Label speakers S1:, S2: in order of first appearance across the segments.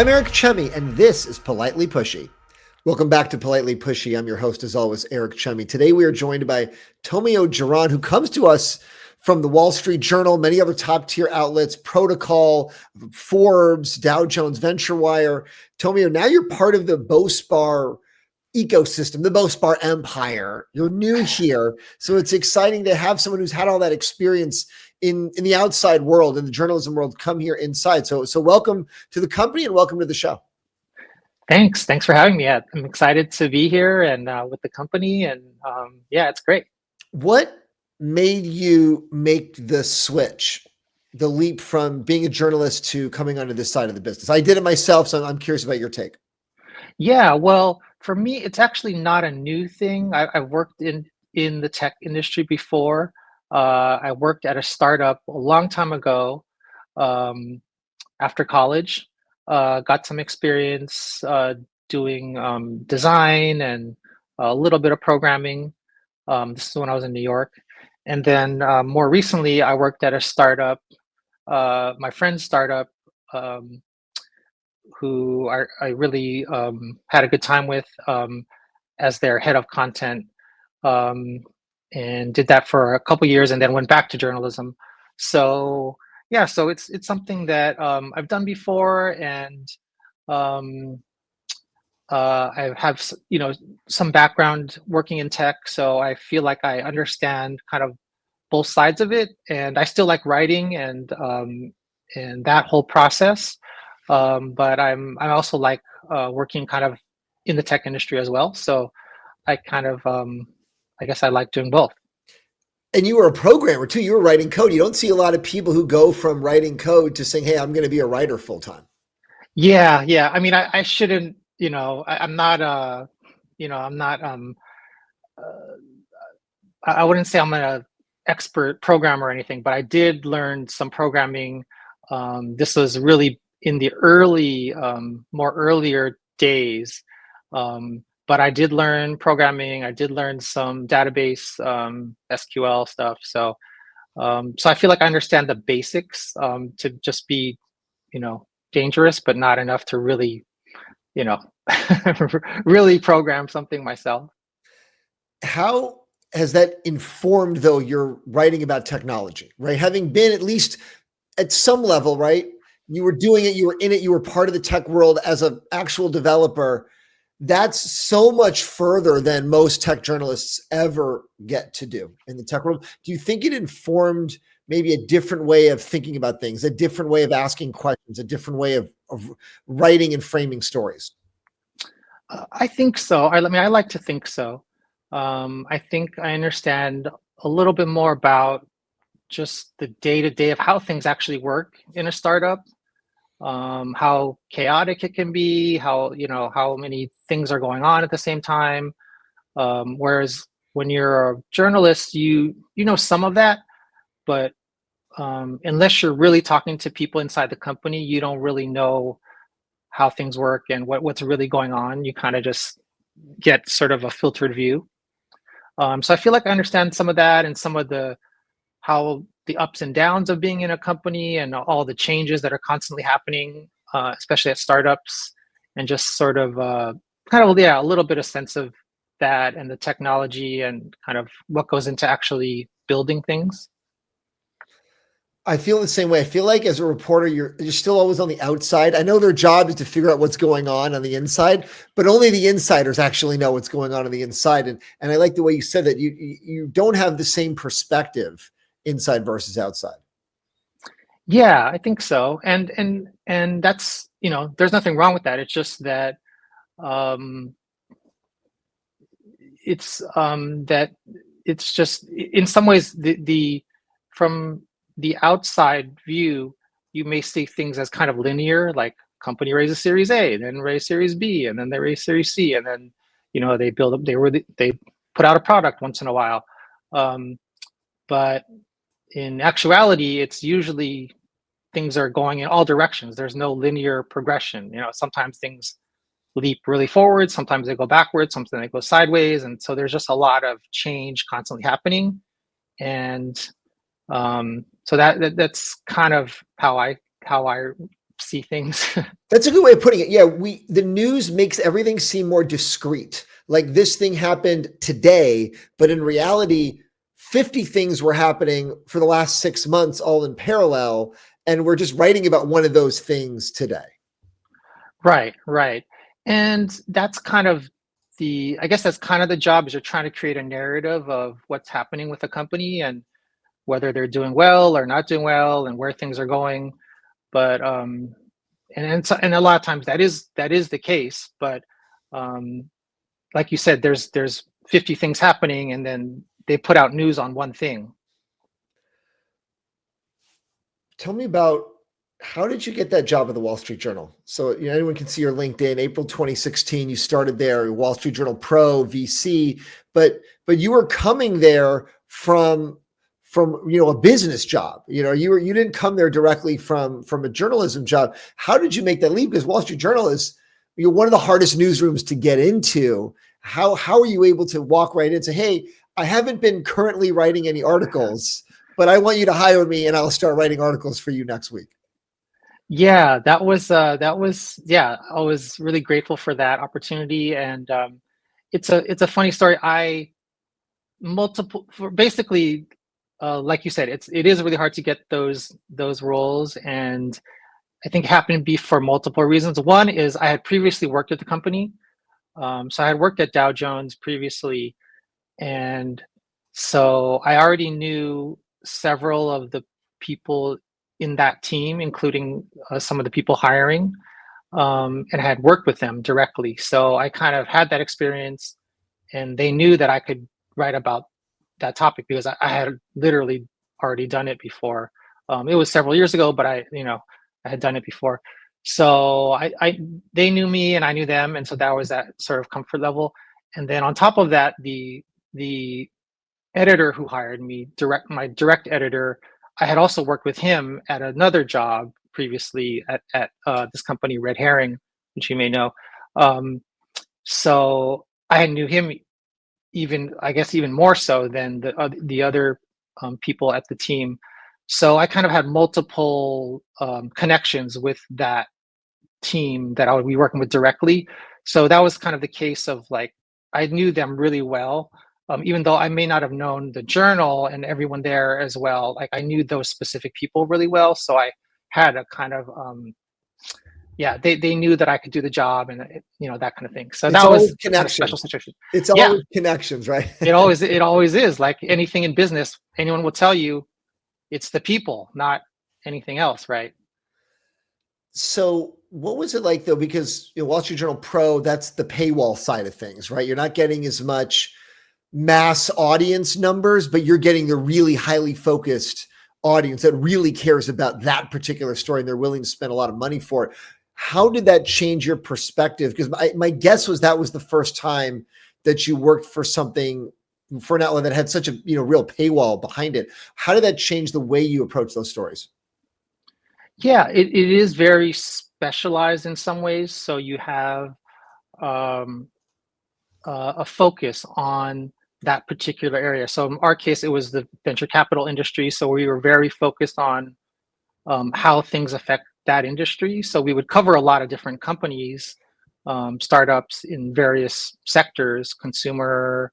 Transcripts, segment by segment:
S1: I'm Eric Chummy, and this is Politely Pushy. Welcome back to Politely Pushy. I'm your host, as always, Eric Chummy. Today we are joined by Tomio Geron, who comes to us from the Wall Street Journal, many other top-tier outlets, Protocol, Forbes, Dow Jones, VentureWire. Tomio, now you're part of the Bospar ecosystem, the Bospar empire. You're new here, so it's exciting to have someone who's had all that experience in the outside world, in the journalism world, come here inside. So welcome to the company and welcome to the show.
S2: Thanks for having me. I'm excited to be here and with the company, and yeah, it's great.
S1: What made you make the switch, the leap from being a journalist to coming onto this side of the business? I did it myself, so I'm curious about your take.
S2: Yeah, well, for me, it's actually not a new thing. I've worked in the tech industry before. I worked at a startup a long time ago after college. Got some experience doing design and a little bit of programming. This is when I was in New York. And then more recently, I worked at a startup, my friend's startup, who I really had a good time with as their head of content, um, and did that for a couple years, and then went back to journalism. So yeah, so it's something that I've done before, and um, I have some background working in tech, so I feel like I understand kind of both sides of it, and I still like writing and that whole process. But I also like working kind of in the tech industry as well. So I kind of I guess I like doing both.
S1: And you were a programmer too. You were writing code. You don't see a lot of people who go from writing code to saying, "Hey, I'm going to be a writer full time."
S2: Yeah. I mean, I shouldn't. I'm not. I'm not. Uh, I wouldn't say I'm an expert programmer or anything, but I did learn some programming. This was really in the more earlier days. But I did learn programming. I did learn some database SQL stuff. So I feel like I understand the basics to just be, dangerous, but not enough to really, you know, really program something myself.
S1: How has that informed, though, your writing about technology, right? Having been at least at some level, right? You were doing it, you were in it, you were part of the tech world as an actual developer. That's so much further than most tech journalists ever get to do in the tech world. Do you think it informed maybe a different way of thinking about things, a different way of asking questions, a different way of writing and framing stories?
S2: I think so. I mean, I like to think so. I think I understand a little bit more about just the day to day of how things actually work in a startup, how chaotic it can be, how many things are going on at the same time. Whereas when you're a journalist, you know some of that, but unless you're really talking to people inside the company, you don't really know how things work and what's really going on. You kind of just get sort of a filtered view. So I feel like I understand some of that and some of the how the ups and downs of being in a company and all the changes that are constantly happening, especially at startups, and just sort of kind of a little bit of sense of that and the technology and kind of what goes into actually building things.
S1: I feel the same way. I feel like as a reporter, you're still always on the outside. I know their job is to figure out what's going on the inside, but only the insiders actually know what's going on the inside. And I like the way you said that you don't have the same perspective inside versus outside.
S2: Yeah, I think so. And that's, there's nothing wrong with that. It's just that um that it's just in some ways the from the outside view, you may see things as kind of linear, like company raises Series A, then raise Series B, and then they raise Series C, and then they build up. They put out a product once in a while, but in actuality, it's usually things are going in all directions. There's no linear progression. Sometimes things leap really forward, sometimes they go backwards, sometimes they go sideways, and so there's just a lot of change constantly happening. And so that's kind of how I see things.
S1: That's a good way of putting it. Yeah, the news makes everything seem more discreet. Like this thing happened today, but in reality, 50 things were happening for the last 6 months all in parallel, and we're just writing about one of those things today.
S2: Right, right. And that's kind of I guess that's kind of the job, is you're trying to create a narrative of what's happening with the company and whether they're doing well or not doing well and where things are going. But and a lot of times that is the case. But um, like you said, there's 50 things happening, and then they put out news on one thing.
S1: Tell me about, how did you get that job at the Wall Street Journal? So anyone can see your LinkedIn. April 2016, you started there, Wall Street Journal Pro VC, but you were coming there from a business job. You didn't come there directly from a journalism job. How did you make that leap? Because Wall Street Journal is one of the hardest newsrooms to get into. How are you able to walk right in and say, hey, I haven't been currently writing any articles, but I want you to hire me and I'll start writing articles for you next week?
S2: Yeah, yeah, I was really grateful for that opportunity. And it's a funny story. I multiple for basically, like you said, it is really hard to get those roles. And I think it happened to be for multiple reasons. One is I had previously worked at the company. So I had worked at Dow Jones previously, and so I already knew several of the people in that team, including some of the people hiring, and had worked with them directly. So I kind of had that experience, and they knew that I could write about that topic because I had literally already done it before. It was several years ago, but I had done it before. So they knew me and I knew them, and so that was that sort of comfort level. And then on top of that, the editor who hired me, my direct editor, I had also worked with him at another job previously at this company, Red Herring, which you may know. Um, so I knew him even, I guess, even more so than the other people at the team. So I kind of had multiple connections with that team that I would be working with directly. So that was kind of the case of, like, I knew them really well, even though I may not have known the journal and everyone there as well. Like, I knew those specific people really well, so I had a kind of yeah, they knew that I could do the job, and that kind of thing. So
S1: It's
S2: that was
S1: always
S2: a kind of special
S1: connections.
S2: situation.
S1: It's
S2: Yeah,
S1: always connections, right?
S2: it always is. Like anything in business, anyone will tell you it's the people, not anything else, right?
S1: So what was it like though? Because Wall Street Journal Pro, that's the paywall side of things, right? You're not getting as much mass audience numbers, but you're getting the really highly focused audience that really cares about that particular story and they're willing to spend a lot of money for it. How did that change your perspective? Because my guess was that was the first time that you worked for something, for an outlet that had such a real paywall behind it. How did that change the way you approach those stories?
S2: Yeah, it is very specialized in some ways. So you have um, a focus on that particular area. So in our case, it was the venture capital industry. So we were very focused on how things affect that industry. So we would cover a lot of different companies, startups in various sectors, consumer,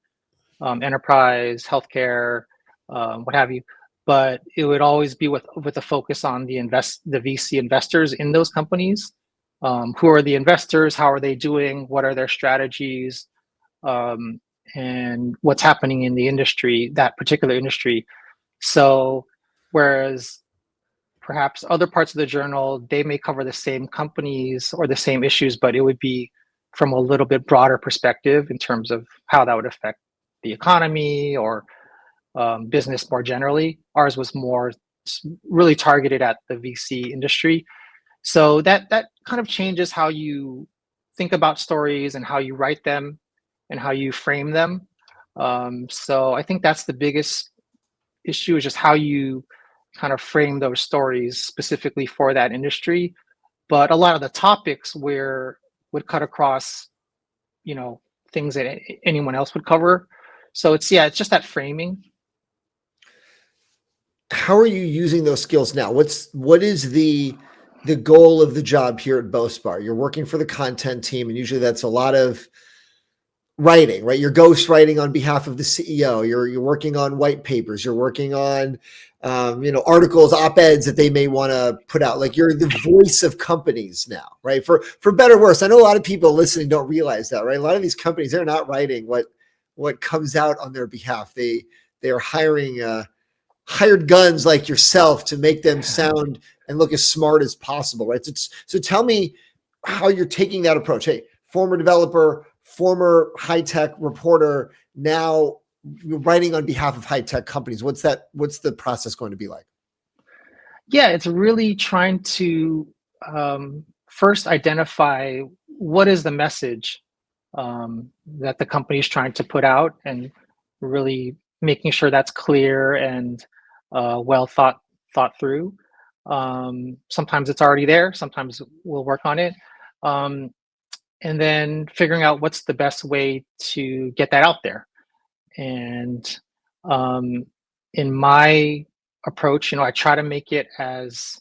S2: enterprise, healthcare, what have you. But it would always be with a focus on the VC investors in those companies. Who are the investors? How are they doing? What are their strategies? Um, and what's happening in the industry, that particular industry. So, whereas perhaps other parts of the journal, they may cover the same companies or the same issues, but it would be from a little bit broader perspective in terms of how that would affect the economy or business more generally. Ours was more really targeted at the VC industry. So that kind of changes how you think about stories and how you write them and how you frame them. So I think that's the biggest issue, is just how you kind of frame those stories specifically for that industry. But a lot of the topics would cut across, you know, things that anyone else would cover. So it's just that framing.
S1: How are you using those skills now? What is the the goal of the job here at Bospar? You're working for the content team, and usually that's a lot of writing, right? You're ghost writing on behalf of the CEO. You're working on white papers. You're working on articles, op-eds that they may want to put out. Like, you're the voice of companies now, right? For better or worse. I know a lot of people listening don't realize that, right? A lot of these companies, they're not writing what comes out on their behalf. They're hiring hired guns like yourself to make them sound and look as smart as possible, right? So tell me how you're taking that approach. Hey, former developer, former high-tech reporter, now you're writing on behalf of high-tech companies. What's the process going to be like?
S2: Yeah, it's really trying to first identify what is the message that the company is trying to put out, and really making sure that's clear and well thought through. Sometimes it's already there. Sometimes we'll work on it, and then figuring out what's the best way to get that out there. And um, in my approach, I try to make it as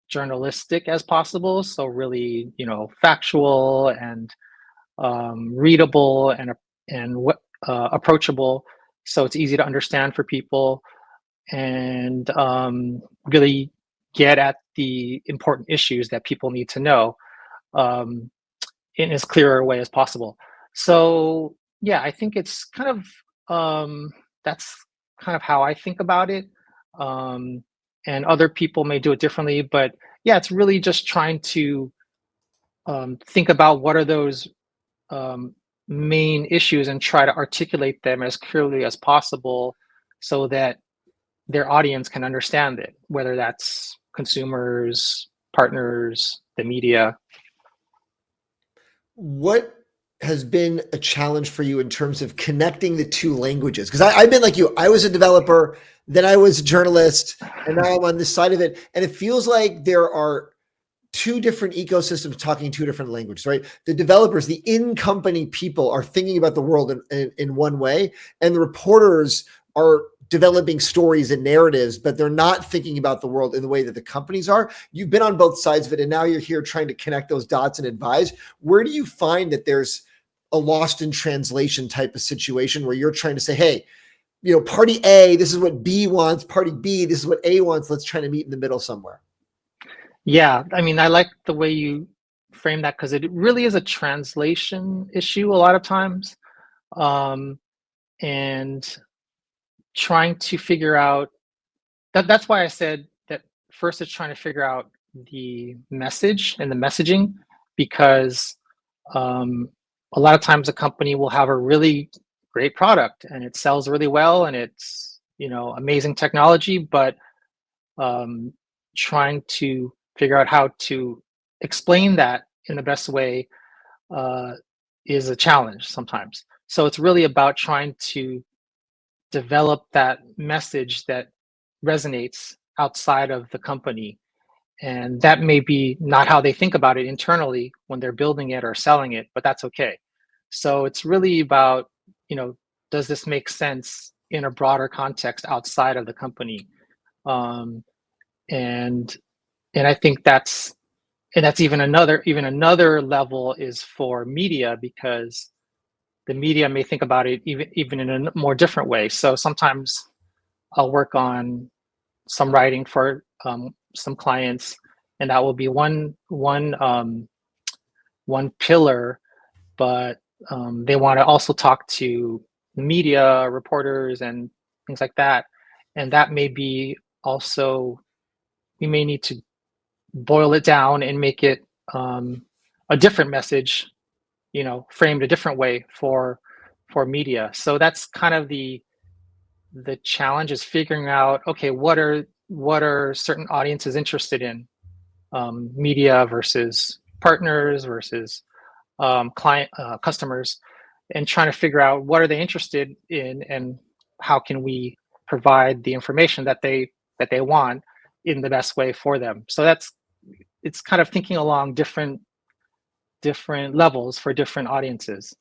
S2: journalistic as possible. So really, factual and readable and approachable, so it's easy to understand for people, and really get at the important issues that people need to know um, in as clear a way as possible. So yeah, I think it's kind of that's kind of how I think about it. Um, and other people may do it differently, but yeah, it's really just trying to think about what are those um, main issues and try to articulate them as clearly as possible so that their audience can understand it, whether that's consumers, partners, the media.
S1: What has been a challenge for you in terms of connecting the two languages? Because I've been like you. I was a developer, then I was a journalist, and now I'm on this side of it. And it feels like there are two different ecosystems talking two different languages, right? The developers, the in-company people are thinking about the world in one way, and the reporters are developing stories and narratives, but they're not thinking about the world in the way that the companies are. You've been on both sides of it, and now you're here trying to connect those dots and advise. Where do you find that there's a lost in translation type of situation where you're trying to say, hey, party A, this is what B wants, party B, this is what A wants, let's try to meet in the middle somewhere?
S2: Yeah, I mean, I like the way you frame that because it really is a translation issue a lot of times. Um, and trying to figure out that's why I said that first it's trying to figure out the message and the messaging, because um, a lot of times a company will have a really great product and it sells really well and it's amazing technology, but um, trying to figure out how to explain that in the best way uh, is a challenge sometimes. So it's really about trying to develop that message that resonates outside of the company. And that may be not how they think about it internally when they're building it or selling it, but that's okay. So it's really about, does this make sense in a broader context outside of the company? Um, and and I think that's even another level is for media, because the media may think about it even in a more different way. So sometimes I'll work on some writing for some clients, and that will be one pillar. But they want to also talk to media reporters and things like that, and that may be also we may need to boil it down and make it a different message, framed a different way for media. So that's kind of the challenge, is figuring out, okay, what are certain audiences interested in, media versus partners versus client customers, and trying to figure out what are they interested in and how can we provide the information that they want in the best way for them. So it's kind of thinking along different levels for different audiences.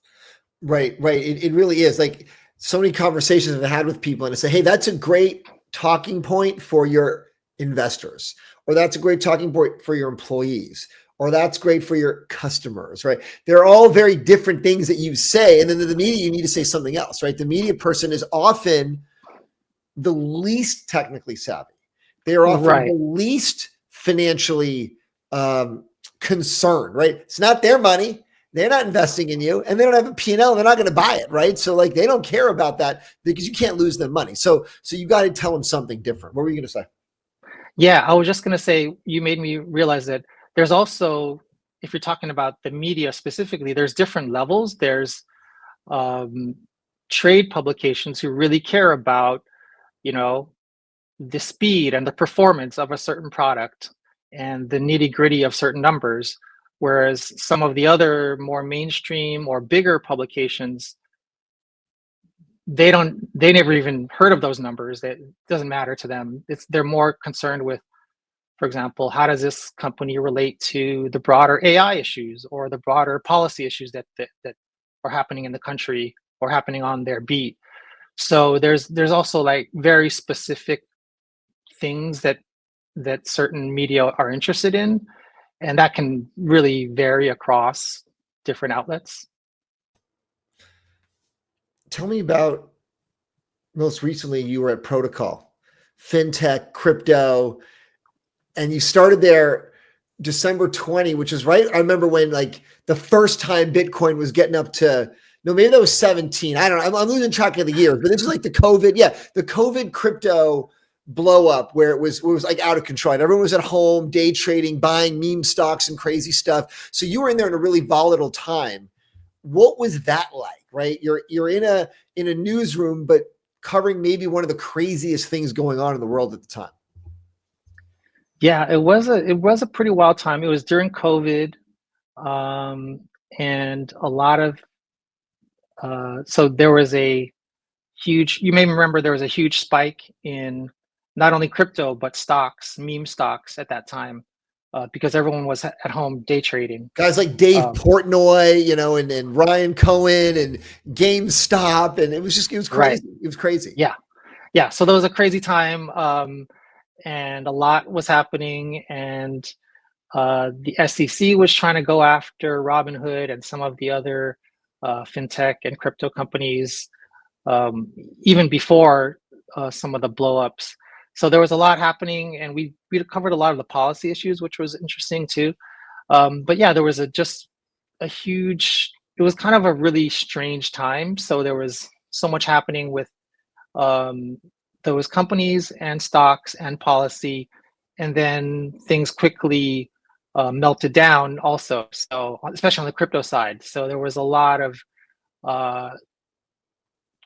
S1: Right. It really is. Like, so many conversations I've had with people, and I say, hey, that's a great talking point for your investors, or that's a great talking point for your employees, or that's great for your customers, right? They're all very different things that you say. And then the media, you need to say something else, right? The media person is often the least technically savvy. They are often
S2: Right.
S1: the least financially concerned, right? It's not their money. They're not investing in you, and they don't have a P&L. They're not going to buy it, right? So like they don't care about that because you can't lose their money. So you got to tell them something different. What were you going to say?
S2: Yeah, I was just going to say, you made me realize that there's also, if you're talking about the media specifically, there's different levels. There's um, trade publications who really care about, you know, the speed and the performance of a certain product and the nitty gritty of certain numbers. Whereas some of the other more mainstream or bigger publications, they never even heard of those numbers. It doesn't matter to them. They're more concerned with, for example, how does this company relate to the broader AI issues or the broader policy issues that are happening in the country or happening on their beat. So there's also like very specific things that certain media are interested in, and that can really vary across different outlets.
S1: Tell me about most recently you were at Protocol, fintech, crypto, and you started there December 20, which is right. I remember when like the first time Bitcoin was getting up to, no, maybe that was 17. I don't know. I'm losing track of the years, but this is like the COVID. Yeah. The COVID crypto blow up where it was like out of control. And everyone was at home, day trading, buying meme stocks and crazy stuff. So you were in there in a really volatile time. What was that like, right? You're in a newsroom, but covering maybe one of the craziest things going on in the world at the time.
S2: Yeah, it was a pretty wild time. It was during COVID, um, and a lot of so there was a huge. You may remember there was a huge spike in not only crypto but stocks, meme stocks at that time, because everyone was at home day trading.
S1: Guys like Dave
S2: Um,
S1: Portnoy, and Ryan Cohen and GameStop, and it was
S2: right.
S1: crazy. It was crazy.
S2: Yeah. Yeah. So there was a crazy time, and a lot was happening, and the SEC was trying to go after Robinhood and some of the other fintech and crypto companies, um, even before some of the blowups. So there was a lot happening, and we covered a lot of the policy issues, which was interesting too. But yeah, there was just a huge. It was kind of a really strange time. So there was so much happening with um, those companies and stocks and policy, and then things quickly melted down also. So especially on the crypto side, so there was a lot of uh,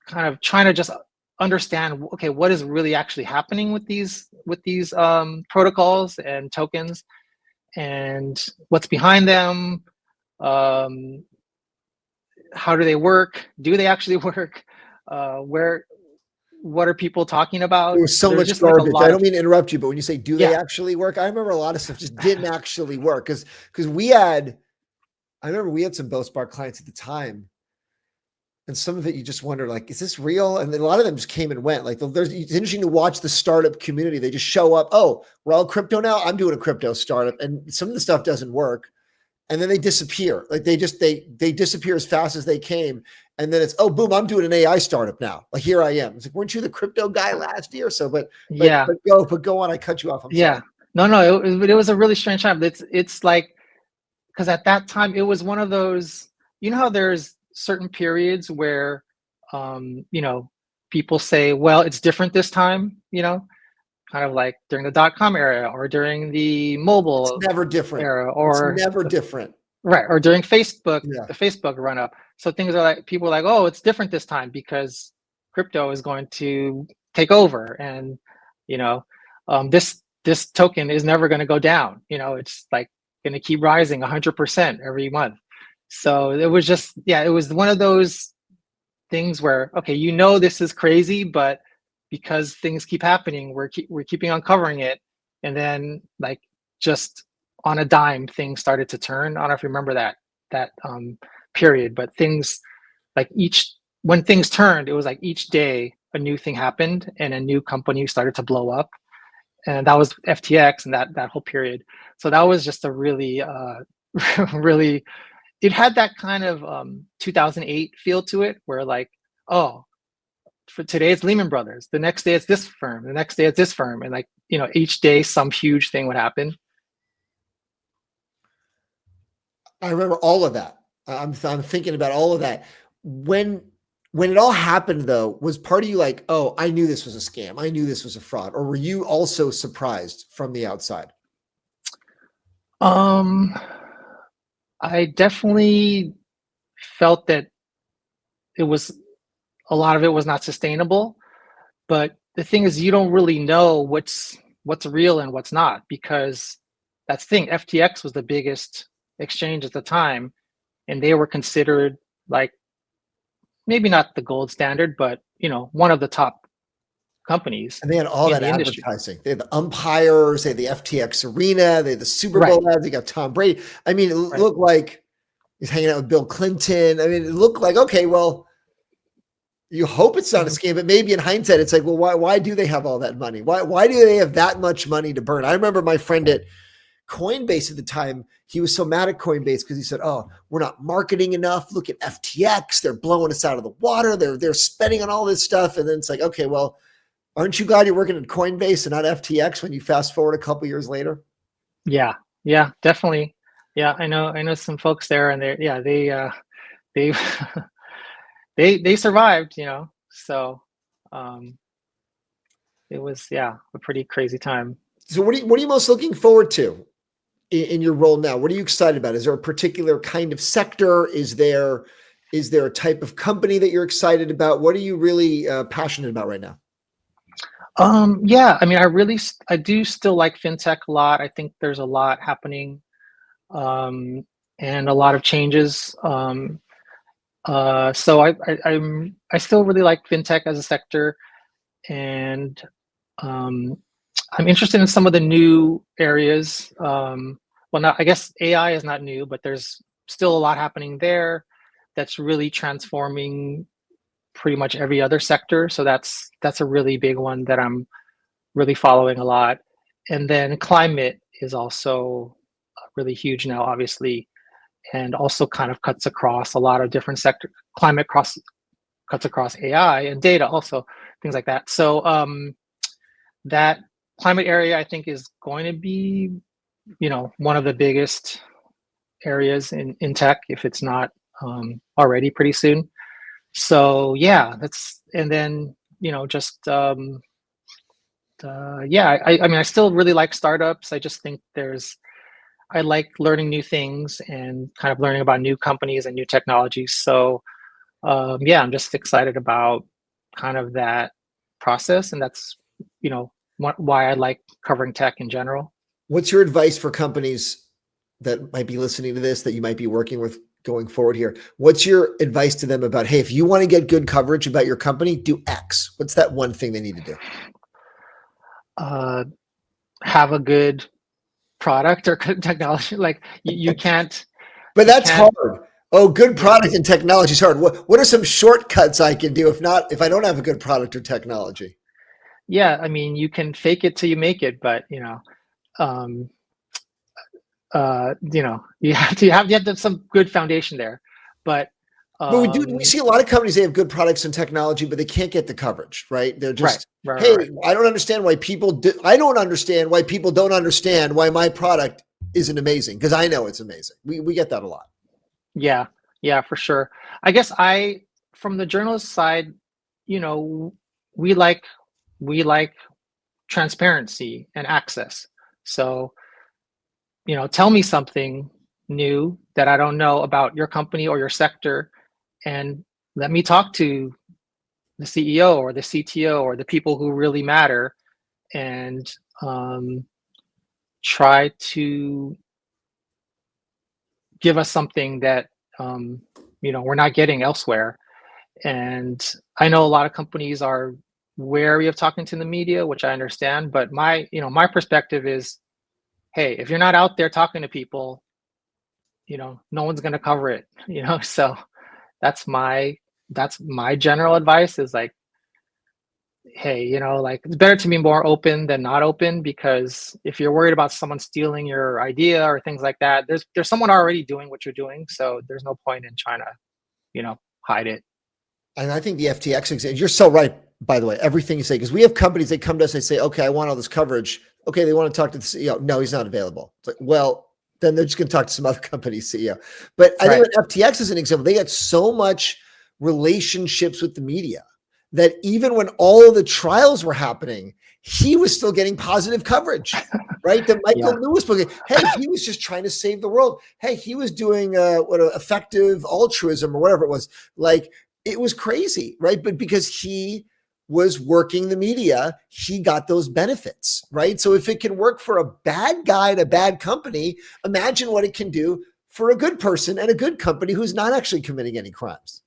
S2: kind of trying to just understand, okay, what is really actually happening with these protocols and tokens, and what's behind them. Um, how do they work? Do they actually work? Where what are people talking
S1: There
S2: about?
S1: was so
S2: There's
S1: much
S2: just like a
S1: garbage. I
S2: lot
S1: don't
S2: of,
S1: mean to interrupt you, but when you say do they
S2: yeah,
S1: actually work, I remember a lot of stuff just didn't actually work because we had. I remember we had some Bospar clients at the time, and some of it you just wonder like, is this real? And then a lot of them just came and went. Like it's interesting to watch the startup community. They just show up. Oh, we're all crypto now. I'm doing a crypto startup, and some of the stuff doesn't work. And then they disappear. Like they disappear as fast as they came. And then it's, oh, boom, I'm doing an AI startup now. Like here I am. It's like, weren't you the crypto guy last year? So,
S2: yeah,
S1: but go on. I cut you off. I'm sorry.
S2: yeah. No, it was a really strange time. It's like, because at that time it was one of those, how there's certain periods where people say, well, it's different this time, kind of like during the dot-com era or during the
S1: It's
S2: mobile
S1: never different.
S2: era,
S1: It's
S2: or
S1: never different.
S2: right, or during Facebook,
S1: Yeah.
S2: the Facebook run up. So things are like, people are like, oh, it's different this time because crypto is going to take over, and you know, this token is never going to go down. It's like going to keep rising 100% every month. So it was just, yeah, it was one of those things where, okay, this is crazy, but because things keep happening, we're keeping on covering it, and then like just on a dime, things started to turn. I don't know if you remember that period, but things like when things turned, it was like each day a new thing happened and a new company started to blow up, and that was FTX and that whole period. So that was just a really really, it had that kind of 2008 feel to it, where like, oh, for today it's Lehman Brothers, the next day it's this firm, the next day it's this firm, and like, each day some huge thing would happen.
S1: I remember all of that. I'm thinking about all of that. When it all happened, though, was part of you like, oh, I knew this was a scam. I knew this was a fraud. Or were you also surprised from the outside?
S2: Um, I definitely felt that it was a lot of it was not sustainable. But the thing is, you don't really know what's real and what's not, because that's the thing. FTX was the biggest exchange at the time, and they were considered like maybe not the gold standard, but one of the top companies
S1: And they had all
S2: in
S1: that
S2: the industry.
S1: advertising. They had the umpires, they had the FTX arena, they had the Super
S2: Right,
S1: Bowl ads, they got Tom Brady. I mean, it
S2: right.
S1: looked like he's hanging out with Bill Clinton. I mean, it looked like, okay, well, you hope it's not a
S2: Mhm.
S1: scam, but maybe in hindsight, it's like, well, why do they have all that money? Why do they have that much money to burn? I remember my friend at Coinbase at the time, he was so mad at Coinbase because he said, "Oh, we're not marketing enough. Look at FTX; they're blowing us out of the water. They're spending on all this stuff." And then it's like, okay, well, aren't you glad you're working at Coinbase and not FTX when you fast forward a couple years later?
S2: Yeah, yeah, definitely. Yeah, I know some folks there, and they they survived, So um, it was, yeah, a pretty crazy time.
S1: So, what are you most looking forward to in your role now? What are you excited about? Is there a particular kind of sector? Is there a type of company that you're excited about? What are you really passionate about right now?
S2: Yeah, I mean, I do still like fintech a lot. I think there's a lot happening, um, and a lot of changes. So I still really like fintech as a sector, and um, I'm interested in some of the new areas. Well, not I guess AI is not new, but there's still a lot happening there that's really transforming pretty much every other sector. So that's a really big one that I'm really following a lot. And then climate is also really huge now, obviously, and also kind of cuts across a lot of different sectors. Cuts across AI and data, also things like that. So that climate area, I think, is going to be, one of the biggest areas in tech, if it's not already pretty soon. So yeah, that's and then just yeah, I mean, I still really like startups. I just think I like learning new things and kind of learning about new companies and new technologies. So yeah, I'm just excited about kind of that process, and that's why I like covering tech in general.
S1: What's your advice for companies that might be listening to this that you might be working with going forward here? What's your advice to them about, hey, if you want to get good coverage about your company, do X? What's that one thing they need to do?
S2: Uh, have a good product or good technology. Like
S1: But
S2: you
S1: that's
S2: can't.
S1: hard. Oh, good
S2: Yeah,
S1: product and technology is hard. What are some shortcuts I can do if I don't have a good product or technology?
S2: yeah. I mean, you can fake it till you make it, but um, you have to have some good foundation there. But
S1: But we
S2: um,
S1: see a lot of companies, they have good products and technology, but they can't get the coverage, right? They're
S2: right,
S1: just,
S2: right, right,
S1: hey,
S2: right.
S1: I don't understand why people don't understand why my product isn't amazing because I know it's amazing. We get that a lot.
S2: Yeah, yeah, for sure. I guess from the journalist side, you know, we like we like transparency and access. So, tell me something new that I don't know about your company or your sector, and let me talk to the CEO or the CTO or the people who really matter, and um, try to give us something that we're not getting elsewhere. And I know a lot of companies are wary of talking to the media, which I understand. But my perspective is, hey, if you're not out there talking to people, no one's going to cover it. So that's my that's my general advice is like, hey, like it's better to be more open than not open, because if you're worried about someone stealing your idea or things like that, there's someone already doing what you're doing, so there's no point in trying to, hide it.
S1: And I think the FTX example, you're so right, by the way, everything you say, because we have companies that come to us and say, okay, I want all this coverage. Okay, they want to talk to the CEO. No, he's not available. It's like, well, then they're just going to talk to some other company's CEO. But I think
S2: Right.
S1: with FTX is an example, they had so much relationships with the media that even when all of the trials were happening, he was still getting positive coverage, right? The
S2: Yeah.
S1: Michael Lewis book, hey, he was just trying to save the world. Hey, he was doing effective altruism or whatever it was. Like, it was crazy, right? But because he was working the media, he got those benefits, right? So if it can work for a bad guy at a bad company, imagine what it can do for a good person and a good company who's not actually committing any crimes.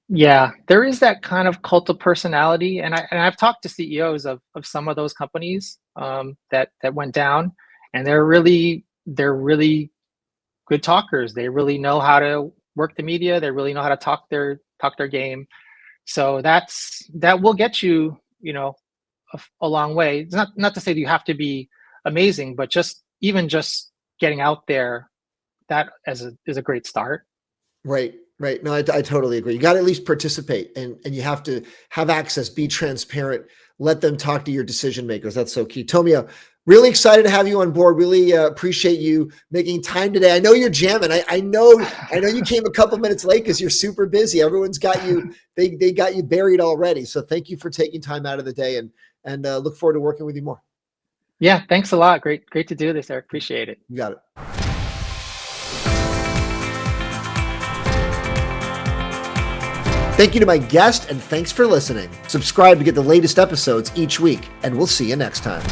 S2: Yeah, there is that kind of cult of personality, and I've talked to CEOs of some of those companies that went down, and they're really good talkers. They really know how to work the media. They really know how to talk their game. So that will get you, a long way. It's not to say that you have to be amazing, but just getting out there, that is a great start.
S1: Right, right. No, I totally agree. You got to at least participate, and you have to have access, be transparent, let them talk to your decision makers. That's so key. Tomio, really excited to have you on board. Really appreciate you making time today. I know you're jamming. I know you came a couple minutes late because you're super busy. Everyone's got you. They got you buried already. So thank you for taking time out of the day, and look forward to working with you more.
S2: Yeah, thanks a lot. Great to do this, Eric. Appreciate it.
S1: You got it. Thank you to my guest, and thanks for listening. Subscribe to get the latest episodes each week, and we'll see you next time.